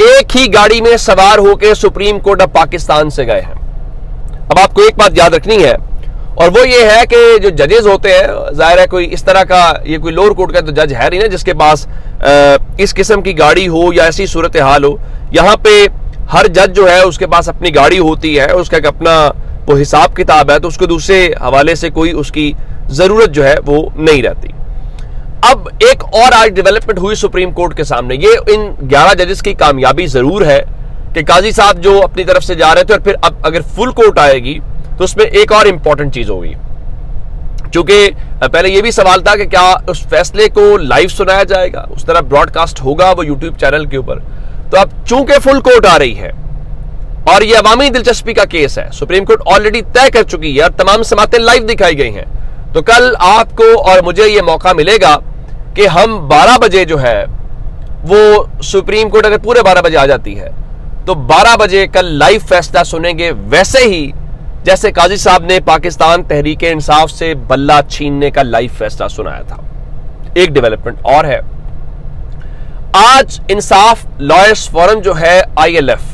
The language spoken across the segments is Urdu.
ایک ہی گاڑی میں سوار ہو کے سپریم کورٹ آف پاکستان سے گئے ہیں. اب آپ کو ایک بات یاد رکھنی ہے, اور وہ یہ ہے کہ جو ججز ہوتے ہیں, ظاہر ہے کوئی اس طرح کا, یہ کوئی لوور کورٹ کا تو جج ہے نہیں نا جس کے پاس اس قسم کی گاڑی ہو یا ایسی صورتحال ہو. یہاں پہ ہر جج جو ہے اس کے پاس اپنی گاڑی ہوتی ہے, اس کا ایک اپنا وہ حساب کتاب ہے, تو اس کو دوسرے حوالے سے کوئی اس کی ضرورت جو ہے وہ نہیں رہتی. اب ایک اور آج ڈیولپمنٹ ہوئی سپریم کورٹ کے سامنے. یہ ان 11 ججز کی کامیابی ضرور ہے کہ قاضی صاحب جو اپنی طرف سے جا رہے تھے, اور پھر اب اگر فل کورٹ آئے گی تو اس میں ایک اور امپورٹنٹ چیز ہوگی. چونکہ پہلے یہ بھی سوال تھا کہ کیا اس فیصلے کو لائیو سنایا جائے گا, اس طرح براڈ کاسٹ ہوگا وہ یوٹیوب چینل کے اوپر. تو اب چونکہ فل کورٹ آ رہی ہے اور یہ عوامی دلچسپی کا کیس ہے, سپریم کورٹ آلریڈی طے کر چکی ہے اور تمام سماعتیں لائیو دکھائی گئی ہیں, تو کل آپ کو اور مجھے یہ موقع ملے گا کہ ہم 12 بجے جو ہے وہ سپریم کورٹ اگر پورے 12 بجے آ جاتی ہے تو 12 بجے کل لائیو فیصلہ سنیں گے, ویسے ہی جیسے قاضی صاحب نے پاکستان تحریک انصاف سے بلہ چھیننے کا لائیو فیصلہ سنایا تھا. ایک ڈیولپمنٹ اور ہے, آج انصاف لائرز فورم جو ہے ILF,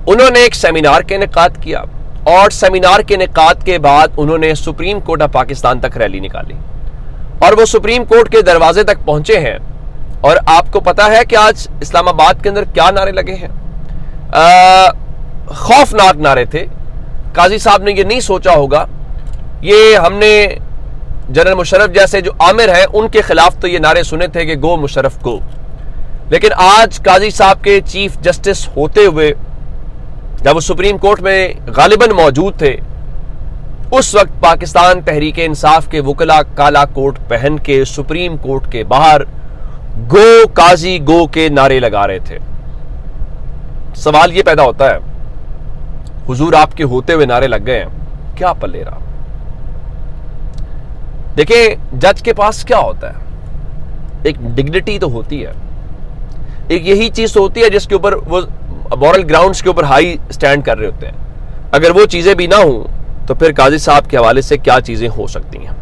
انہوں نے ایک سیمینار کا انعقاد کیا, اور سیمینار کے انعقاد کے بعد انہوں نے سپریم کورٹ آف پاکستان تک ریلی نکالی, اور وہ سپریم کورٹ کے دروازے تک پہنچے ہیں. اور آپ کو پتا ہے کہ آج اسلام آباد کے اندر کیا نعرے لگے ہیں؟ خوفناک نعرے تھے. قاضی صاحب نے یہ نہیں سوچا ہوگا, یہ ہم نے جنرل مشرف جیسے جو آمر ہیں ان کے خلاف تو یہ نعرے سنے تھے کہ گو مشرف گو, لیکن آج قاضی صاحب کے چیف جسٹس ہوتے ہوئے جب وہ سپریم کورٹ میں غالباً موجود تھے, اس وقت پاکستان تحریک انصاف کے وکلا کالا کوٹ پہن کے سپریم کورٹ کے باہر گو قاضی گو کے نعرے لگا رہے تھے. سوال یہ پیدا ہوتا ہے, حضور آپ کے ہوتے ہوئے نعرے لگ گئے ہیں, کیا پلے رہا؟ دیکھیں جج کے پاس کیا ہوتا ہے, ایک ڈگنیٹی تو ہوتی ہے, ایک یہی چیز تو ہوتی ہے جس کے اوپر وہ مورل گراؤنڈز کے اوپر ہائی سٹینڈ کر رہے ہوتے ہیں. اگر وہ چیزیں بھی نہ ہوں تو پھر قاضی صاحب کے حوالے سے کیا چیزیں ہو سکتی ہیں.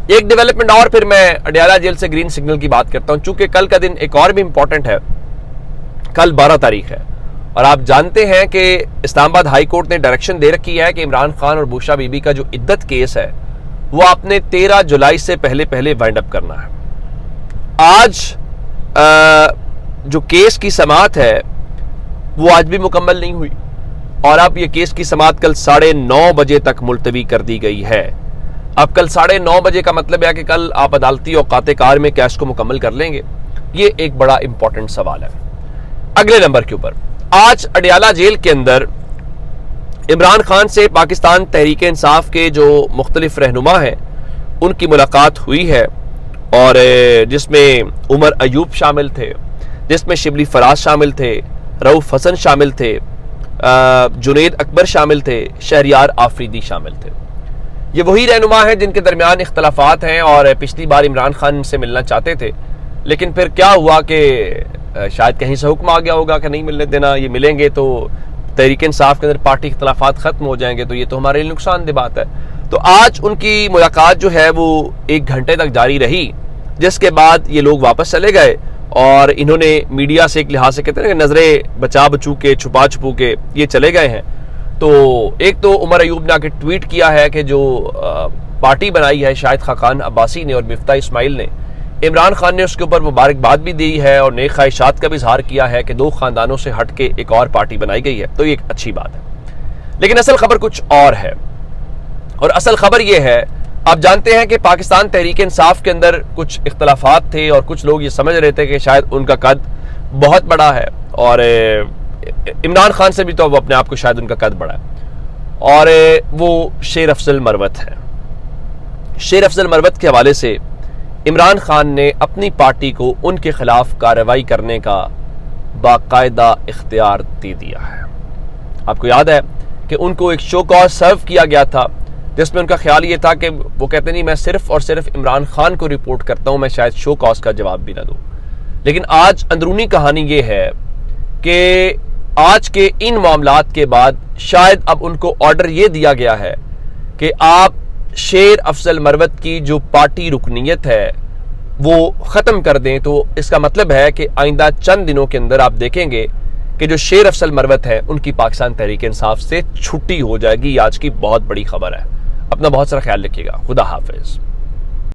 ایک ڈیولپمنٹ اور, پھر میں اڈیالہ جیل سے گرین سگنل کی بات کرتا ہوں, چونکہ کل کا دن ایک اور بھی امپورٹنٹ ہے. کل 12 تاریخ ہے, اور آپ جانتے ہیں کہ اسلام آباد ہائی کورٹ نے ڈائریکشن دے رکھی ہے کہ عمران خان اور بوشا بی بی کا جو عدت کیس ہے وہ آپ نے 13 جولائی سے پہلے وائنڈ اپ کرنا ہے. آج جو کیس کی سماعت ہے وہ آج بھی مکمل نہیں ہوئی, اور اب یہ کیس کی سماعت کل 9:30 بجے تک ملتوی کر دی گئی ہے. اب کل 9:30 بجے کا مطلب ہے کہ کل آپ عدالتی اوقات کار میں کیس کو مکمل کر لیں گے؟ یہ ایک بڑا امپورٹنٹ سوال ہے. اگلے نمبر کے اوپر, آج اڈیالہ جیل کے اندر عمران خان سے پاکستان تحریک انصاف کے جو مختلف رہنما ہیں ان کی ملاقات ہوئی ہے, اور جس میں عمر ایوب شامل تھے, جس میں شبلی فراز شامل تھے, رؤف حسن شامل تھے, جنید اکبر شامل تھے, شہریار آفریدی شامل تھے. یہ وہی رہنما ہیں جن کے درمیان اختلافات ہیں, اور پچھلی بار عمران خان سے ملنا چاہتے تھے, لیکن پھر کیا ہوا کہ شاید کہیں سے حکم آ گیا ہوگا کہ نہیں ملنے دینا, یہ ملیں گے تو تحریک انصاف کے اندر پارٹی اختلافات ختم ہو جائیں گے, تو یہ تو ہمارے لیے نقصان دہ بات ہے. تو آج ان کی ملاقات جو ہے وہ 1 گھنٹے تک جاری رہی, جس کے بعد یہ لوگ واپس چلے گئے, اور انہوں نے میڈیا سے ایک لحاظ سے کہتے ہیں کہ نظریں بچا بچو کے چھپا چھپو کے یہ چلے گئے ہیں. تو ایک تو عمر ایوب نے آ کے ٹویٹ کیا ہے کہ جو پارٹی بنائی ہے شاہد خاقان عباسی نے اور مفتاح اسماعیل نے, عمران خان نے اس کے اوپر مبارکباد بھی دی ہے اور نیک خواہشات کا بھی اظہار کیا ہے کہ 2 خاندانوں سے ہٹ کے ایک اور پارٹی بنائی گئی ہے, تو یہ ایک اچھی بات ہے. لیکن اصل خبر کچھ اور ہے, اور اصل خبر یہ ہے, آپ جانتے ہیں کہ پاکستان تحریک انصاف کے اندر کچھ اختلافات تھے, اور کچھ لوگ یہ سمجھ رہے تھے کہ شاید ان کا قد بہت بڑا ہے, اور عمران خان سے بھی تو وہ اپنے آپ کو شاید ان کا قد بڑا ہے, اور وہ شیر افضل مروت ہے. شیر افضل مروت کے حوالے سے عمران خان نے اپنی پارٹی کو ان کے خلاف کارروائی کرنے کا باقاعدہ اختیار دے دیا ہے. آپ کو یاد ہے کہ ان کو ایک شو کاز سرو کیا گیا تھا, جس میں ان کا خیال یہ تھا کہ وہ کہتے نہیں میں صرف اور صرف عمران خان کو رپورٹ کرتا ہوں, میں شاید شو کاز کا جواب بھی نہ دوں. لیکن آج اندرونی کہانی یہ ہے کہ آج کے ان معاملات کے بعد شاید اب ان کو آرڈر یہ دیا گیا ہے کہ آپ شیر افضل مروت کی جو پارٹی رکنیت ہے وہ ختم کر دیں. تو اس کا مطلب ہے کہ آئندہ چند دنوں کے اندر آپ دیکھیں گے کہ جو شیر افضل مروت ہے ان کی پاکستان تحریک انصاف سے چھٹی ہو جائے گی. یہ آج کی بہت بڑی خبر ہے. اپنا بہت سارا خیال رکھیے گا. خدا حافظ.